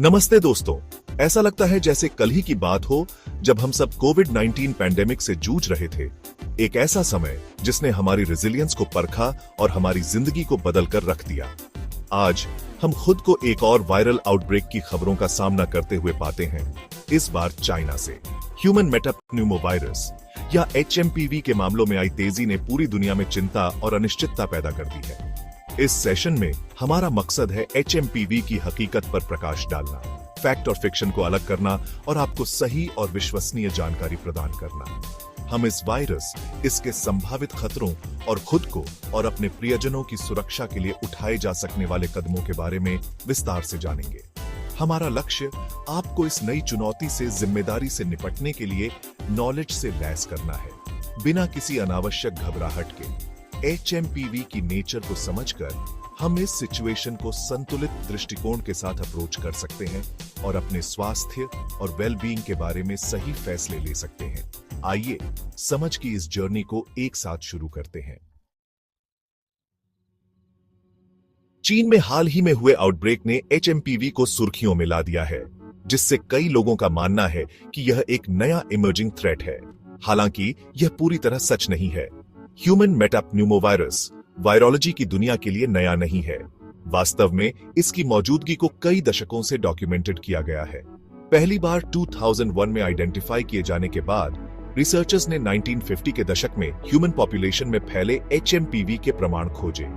नमस्ते दोस्तों। ऐसा लगता है जैसे कल ही की बात हो जब हम सब कोविड-19 पैंडेमिक से जूझ रहे थे। एक ऐसा समय जिसने हमारी रेजिलियंस को परखा और हमारी जिंदगी को बदल कर रख दिया। आज हम खुद को एक और वायरल आउटब्रेक की खबरों का सामना करते हुए पाते हैं। इस बार चाइना से ह्यूमन मेटाप्न्यूमोवायरस या HMPV के मामलों में आई तेजी ने पूरी दुनिया में चिंता और अनिश्चितता पैदा कर दी है। इस सेशन में हमारा मकसद है HMPV की हकीकत पर प्रकाश डालना, फैक्ट और फिक्शन को अलग करना और आपको सही और विश्वसनीय जानकारी प्रदान करना। हम इस वायरस, इसके संभावित खतरों और खुद को और अपने प्रियजनों की सुरक्षा के लिए उठाए जा सकने वाले कदमों के बारे में विस्तार से जानेंगे। हमारा लक्ष्य आपको इस नई चुनौती से जिम्मेदारी से निपटने के लिए नॉलेज से लैस करना है, बिना किसी अनावश्यक घबराहट के। HMPV की नेचर को समझकर हम इस सिचुएशन को संतुलित दृष्टिकोण के साथ अप्रोच कर सकते हैं और अपने स्वास्थ्य और वेलबीइंग के बारे में सही फैसले ले सकते हैं। आइए समझ की इस जर्नी को एक साथ शुरू करते हैं। चीन में हाल ही में हुए आउटब्रेक ने HMPV को सुर्खियों में ला दिया है, जिससे कई लोगों का मानना है कि यह एक नया इमर्जिंग थ्रेट है। हालांकि यह पूरी तरह सच नहीं है। ह्यूमन मेटाप्न्यूमोवायरस वायरोलॉजी की दुनिया के लिए नया नहीं है। वास्तव में इसकी मौजूदगी को कई दशकों से डॉक्यूमेंटेड किया गया है। पहली बार 2001 में आइडेंटिफाई किए जाने के बाद रिसर्चर्स ने 1950 के दशक में ह्यूमन पॉपुलेशन में फैले HMPV के प्रमाण खोजे।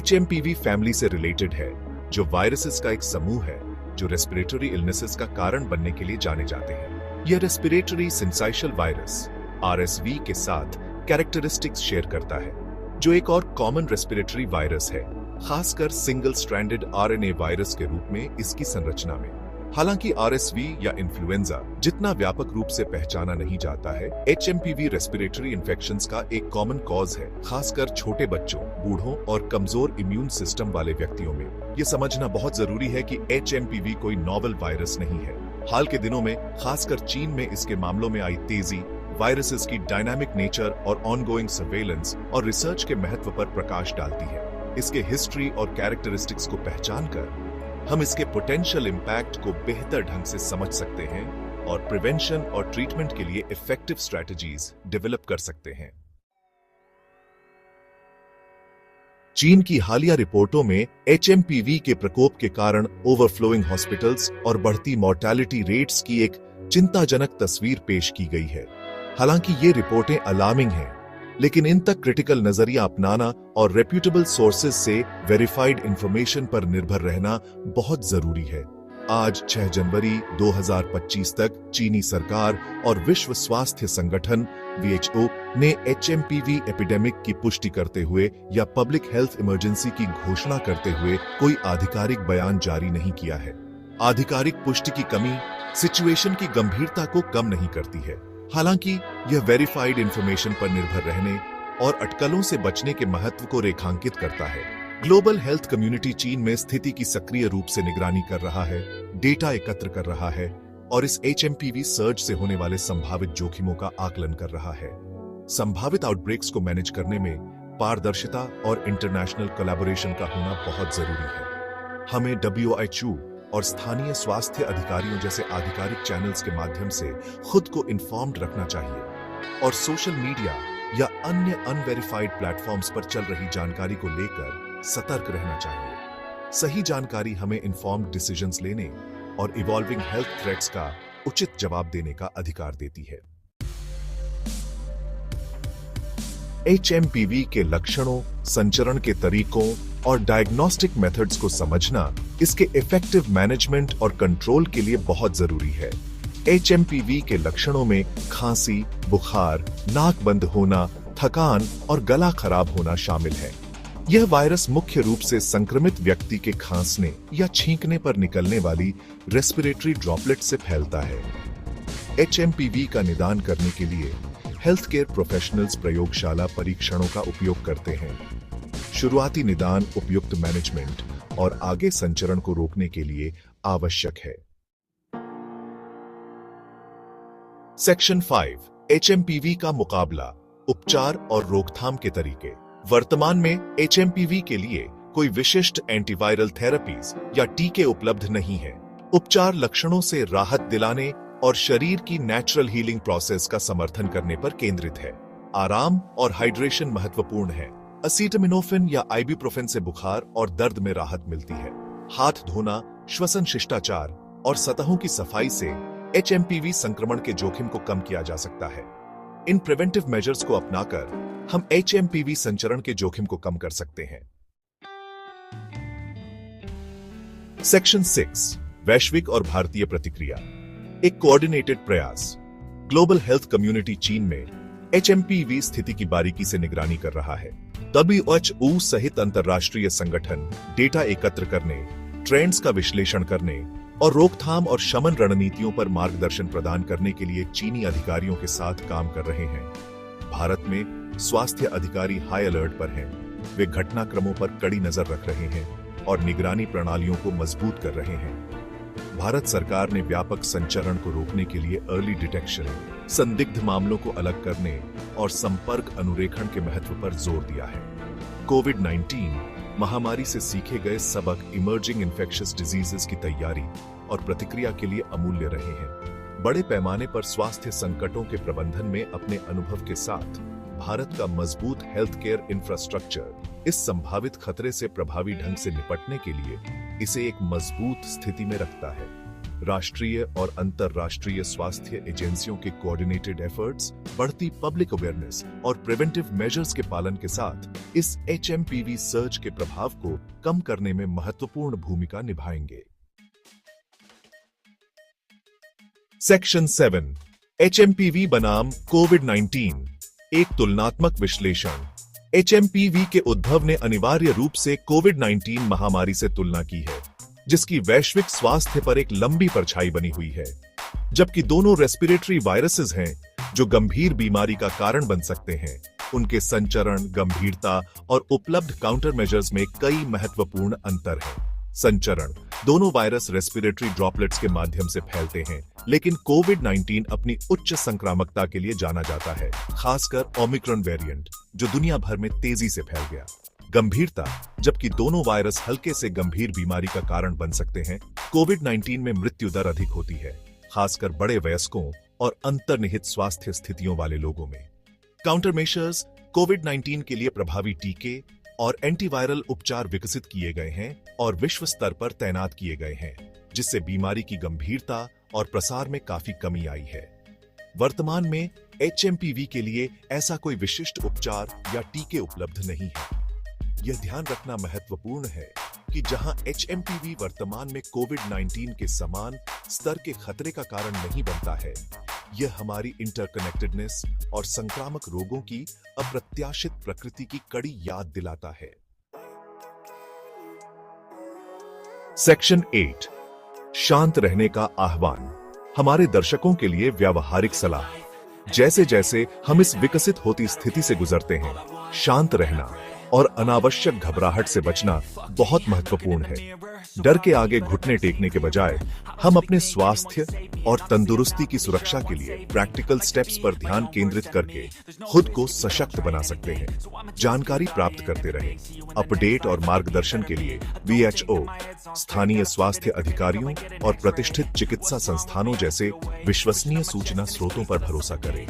HMPV फैमिली से रिलेटेड है, जो वायरसेस का एक समूह है जो रेस्पिरेटरी इलनेसेस का कारण बनने के लिए जाने जाते हैं। यह रेस्पिरेटरी सिंसाइशल वायरस RSV के साथ कैरेक्टरिस्टिक्स शेयर करता है, जो एक और कॉमन रेस्पिरेटरी वायरस है, खासकर सिंगल स्ट्रैंडेड RNA वायरस के रूप में इसकी संरचना में। हालांकि RSV या इन्फ्लुएंजा जितना व्यापक रूप से पहचाना नहीं जाता है, HMPV रेस्पिरेटरी इन्फेक्शंस का एक कॉमन कॉज है, खासकर छोटे बच्चों, बूढ़ों और कमजोर इम्यून सिस्टम वाले व्यक्तियों में। यह समझना बहुत जरूरी है कि HMPV कोई नॉवल वायरस नहीं है। हाल के दिनों में खासकर चीन में इसके मामलों में आई तेजी वायरसेस की डायनामिक नेचर और ऑनगोइंग सर्वेलेंस और रिसर्च के महत्व पर प्रकाश डालती है। इसके हिस्ट्री और कैरेक्टरिस्टिक्स को पहचानकर हम इसके पोटेंशियल इंपैक्ट को बेहतर ढंग से समझ सकते हैं और प्रिवेंशन और ट्रीटमेंट के लिए इफेक्टिव स्ट्रेटजीज डेवलप कर सकते हैं। चीन की हालिया रिपोर्टों में HMPV के प्रकोप के कारण ओवरफ्लोइंग हॉस्पिटल्स और बढ़ती मॉर्टेलिटी रेट्स की एक चिंताजनक तस्वीर पेश की गई है। हालांकि ये रिपोर्टें अलार्मिंग हैं, लेकिन इन तक क्रिटिकल नजरिया अपनाना और रेप्यूटेबल सोर्सेज से वेरीफाइड इंफॉर्मेशन पर निर्भर रहना बहुत जरूरी है। आज 6 जनवरी 2025 तक चीनी सरकार और विश्व स्वास्थ्य संगठन WHO ने HMPV एपिडेमिक की पुष्टि करते हुए या पब्लिक हेल्थ इमरजेंसी की घोषणा करते हुए कोई आधिकारिक बयान जारी नहीं किया है। आधिकारिक पुष्टि की कमी सिचुएशन की गंभीरता को कम नहीं करती है। हालांकि यह वेरीफाइड इंफॉर्मेशन पर निर्भर रहने और अटकलों से बचने के महत्व को रेखांकित करता है। ग्लोबल हेल्थ कम्युनिटी चीन में स्थिति की सक्रिय रूप से निगरानी कर रहा है, डेटा एकत्र कर रहा है और इस HMPV सर्ज से होने वाले संभावित जोखिमों का आकलन कर रहा है। संभावित आउटब्रेक्स को मैनेज करने में पारदर्शिता और इंटरनेशनल कोलैबोरेशन का होना बहुत जरूरी है। हमें WHO और स्थानीय स्वास्थ्य अधिकारियों जैसे आधिकारिक चैनल्स के माध्यम से खुद को इन्फॉर्म्ड रखना चाहिए और सोशल मीडिया या अन्य अनवेरिफाइड प्लेटफॉर्म्स पर चल रही जानकारी को लेकर सतर्क रहना चाहिए। सही जानकारी हमें इन्फॉर्म्ड डिसीजंस लेने और इवॉल्विंग हेल्थ थ्रेट्स का उचित जवाब देने का अधिकार देती है। HMPV के लक्षणों, संचरण के तरीकों और डायग्नोस्टिक मेथड्स को समझना इसके इफेक्टिव मैनेजमेंट और कंट्रोल के लिए बहुत जरूरी है। HMPV के लक्षणों में खांसी, बुखार, नाक बंद होना, थकान और गला खराब होना शामिल है। यह वायरस मुख्य रूप से संक्रमित व्यक्ति के खांसने या छींकने पर निकलने वाली रेस्पिरेटरी ड्रॉपलेट से फैलता है। HMPV का निदान करने के लिए हेल्थ केयर प्रोफेशनल्स प्रयोगशाला परीक्षणों का उपयोग करते हैं। शुरुआती निदान, उपयुक्त मैनेजमेंट और आगे संचरण को रोकने के लिए आवश्यक है। सेक्शन 5 HMPV का मुकाबला, उपचार और रोकथाम के तरीके। वर्तमान में HMPV के लिए कोई विशिष्ट एंटीवायरल थेरेपीज या टीके उपलब्ध नहीं है। उपचार लक्षणों से राहत दिलाने और शरीर की नेचुरल हीलिंग प्रोसेस का समर्थन करने पर केंद्रित है। आराम और हाइड्रेशन महत्वपूर्ण है। एसिटामिनोफेन या आइबुप्रोफेन से बुखार और दर्द में राहत मिलती है। हाथ धोना, श्वसन शिष्टाचार और सतहों की सफाई से एचएमपीवी संक्रमण के जोखिम को कम किया जा सकता है। इन प्रिवेंटिव मेजर्स को अपनाकर हम एचएमपीवी संचरण के जोखिम को कम कर सकते हैं। सेक्शन 6 वैश्विक और भारतीय प्रतिक्रिया। एक कोऑर्डिनेटेड प्रयास। ग्लोबल हेल्थ कम्युनिटी चीन में एचएमपीवी स्थिति की बारीकी से निगरानी कर रहा है। WHO सहित अंतर्राष्ट्रीय संगठन डेटा एकत्र करने, ट्रेंड्स का विश्लेषण करने और रोकथाम और शमन रणनीतियों पर मार्गदर्शन प्रदान करने के लिए चीनी अधिकारियों के साथ काम कर रहे हैं। भारत में स्वास्थ्य अधिकारी हाई अलर्ट पर हैं। वे घटनाक्रमों पर कड़ी नजर रख रहे हैं और निगरानी प्रणालियों को मजबूत कर रहे हैं। भारत सरकार ने व्यापक संचरण को रोकने के लिए अर्ली डिटेक्शन, संदिग्ध मामलों को अलग करने और संपर्क अनुरेखण के महत्व पर जोर दिया है। कोविड-19 महामारी से सीखे गए सबक इमर्जिंग इन्फेक्शियस डिजीजेस की तैयारी और प्रतिक्रिया के लिए अमूल्य रहे हैं। बड़े पैमाने पर स्वास्थ्य संकटों के प्रबंधन में अपने अनुभव के साथ भारत का मजबूत हेल्थ केयर इंफ्रास्ट्रक्चर इस संभावित खतरे से प्रभावी ढंग से निपटने के लिए इसे एक मजबूत स्थिति में रखता है। राष्ट्रीय और अंतर्राष्ट्रीय स्वास्थ्य एजेंसियों के कोऑर्डिनेटेड एफर्ट्स, बढ़ती पब्लिक अवेयरनेस और प्रिवेंटिव मेजर्स के पालन के साथ इस एचएमपीवी सर्ज के प्रभाव को कम करने में महत्वपूर्ण भूमिका निभाएंगे। सेक्शन 7 एचएमपीवी बनाम कोविड-19। एक तुलनात्मक विश्लेषण। एचएमपीवी के उद्भव ने अनिवार्य रूप से कोविड-19 महामारी से तुलना की है, जिसकी वैश्विक स्वास्थ्य पर एक लंबी परछाई बनी हुई है। जबकि दोनों रेस्पिरेटरी वायरसेस हैं जो गंभीर बीमारी का कारण बन सकते हैं, उनके संचरण, गंभीरता और उपलब्ध काउंटर मेजर्स में कई महत्वपूर्ण अंतर हैं। संचरण। दोनों वायरस रेस्पिरेटरी ड्रॉपलेट्स के माध्यम से फैलते हैं, लेकिन कोविड-19 अपनी उच्च संक्रामकता के लिए जाना जाता है, खासकर ओमिक्रॉन वेरिएंट, जो दुनिया भर में तेजी से फैल गया। गंभीरता। जबकि दोनों वायरस हल्के से गंभीर बीमारी का कारण बन सकते हैं, कोविड-19 में मृत्यु दर अधिक होती है, खासकर बड़े वयस्कों और अंतर्निहित स्वास्थ्य स्थितियों वाले लोगों में। Counter measures. कोविड-19 के लिए प्रभावी टीके और एंटीवायरल उपचार विकसित किए गए हैं और विश्व स्तर पर तैनात किए गए हैं, जिससे बीमारी की गंभीरता और प्रसार में काफी कमी आई है। वर्तमान में एचएमपीवी के लिए ऐसा कोई विशिष्ट उपचार या टीके उपलब्ध नहीं है। यह ध्यान रखना महत्वपूर्ण है कि जहां एचएमपीवी वर्तमान में कोविड-19 के समान स्तर के खतरे का कारण नहीं बनता है, यह हमारी इंटरकनेक्टेडनेस और संक्रामक रोगों की अप्रत्याशित प्रकृति की कड़ी याद दिलाता है। सेक्शन 8 शांत रहने का आह्वान। हमारे दर्शकों के लिए व्यावहारिक सलाह। जैसे जैसे हम इस विकसित होती स्थिति से गुजरते हैं, शांत रहना और अनावश्यक घबराहट से बचना बहुत महत्वपूर्ण है। डर के आगे घुटने टेकने के बजाय हम अपने स्वास्थ्य और तंदुरुस्ती की सुरक्षा के लिए प्रैक्टिकल स्टेप्स पर ध्यान केंद्रित करके खुद को सशक्त बना सकते हैं। जानकारी प्राप्त करते रहें। अपडेट और मार्गदर्शन के लिए WHO, स्थानीय स्वास्थ्य अधिकारियों और प्रतिष्ठित चिकित्सा संस्थानों जैसे विश्वसनीय सूचना स्रोतों पर भरोसा करें।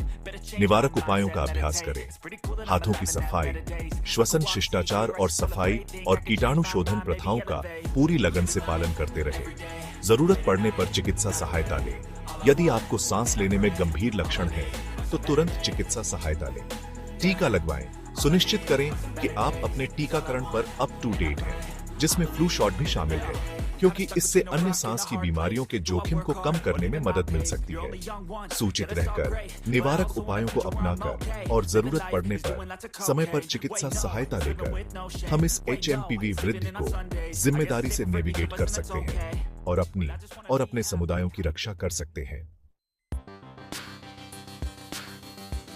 निवारक उपायों का अभ्यास करें। हाथों की सफाई, श्वसन शिष्टाचार और सफाई और कीटाणु शोधन प्रथाओं का पूरी लगन से पालन करते रहें। जरूरत पड़ने पर चिकित्सा सहायता लें। यदि आपको सांस लेने में गंभीर लक्षण है, तो तुरंत चिकित्सा सहायता लें। टीका लगवाएं। सुनिश्चित करें कि आप अपने टीकाकरण पर अप टू डेट हैं, जिसमें फ्लू शॉट भी शामिल है, क्योंकि इससे अन्य सांस की बीमारियों के जोखिम को कम करने में मदद मिल सकती है। सूचित रहकर, निवारक उपायों को अपनाकर और जरूरत पड़ने पर समय पर चिकित्सा सहायता लेकर हम इस एचएमपीवी वृद्धि को जिम्मेदारी से नेविगेट कर सकते हैं और अपनी और अपने समुदायों की रक्षा कर सकते हैं।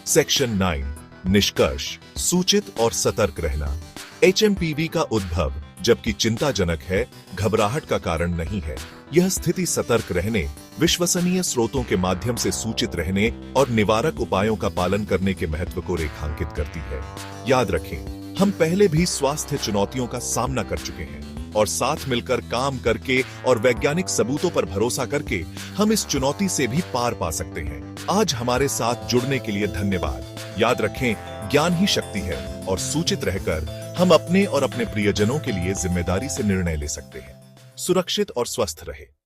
सेक्शन 9 निष्कर्ष। सूचित और सतर्क रहना। एचएमपीवी का उद्भव जबकि चिंताजनक है, घबराहट का कारण नहीं है। यह स्थिति सतर्क रहने, विश्वसनीय स्रोतों के माध्यम से सूचित रहने और निवारक उपायों का पालन करने के महत्व को रेखांकित करती है। याद रखें, हम पहले भी स्वास्थ्य चुनौतियों का सामना कर चुके हैं और साथ मिलकर काम करके और वैज्ञानिक सबूतों पर भरोसा करके हम इस चुनौती से भी पार पा सकते हैं। आज हमारे साथ जुड़ने के लिए धन्यवाद। याद रखें, ज्ञान ही शक्ति है और सूचित रहकर हम अपने और अपने प्रियजनों के लिए जिम्मेदारी से निर्णय ले सकते हैं। सुरक्षित और स्वस्थ रहे।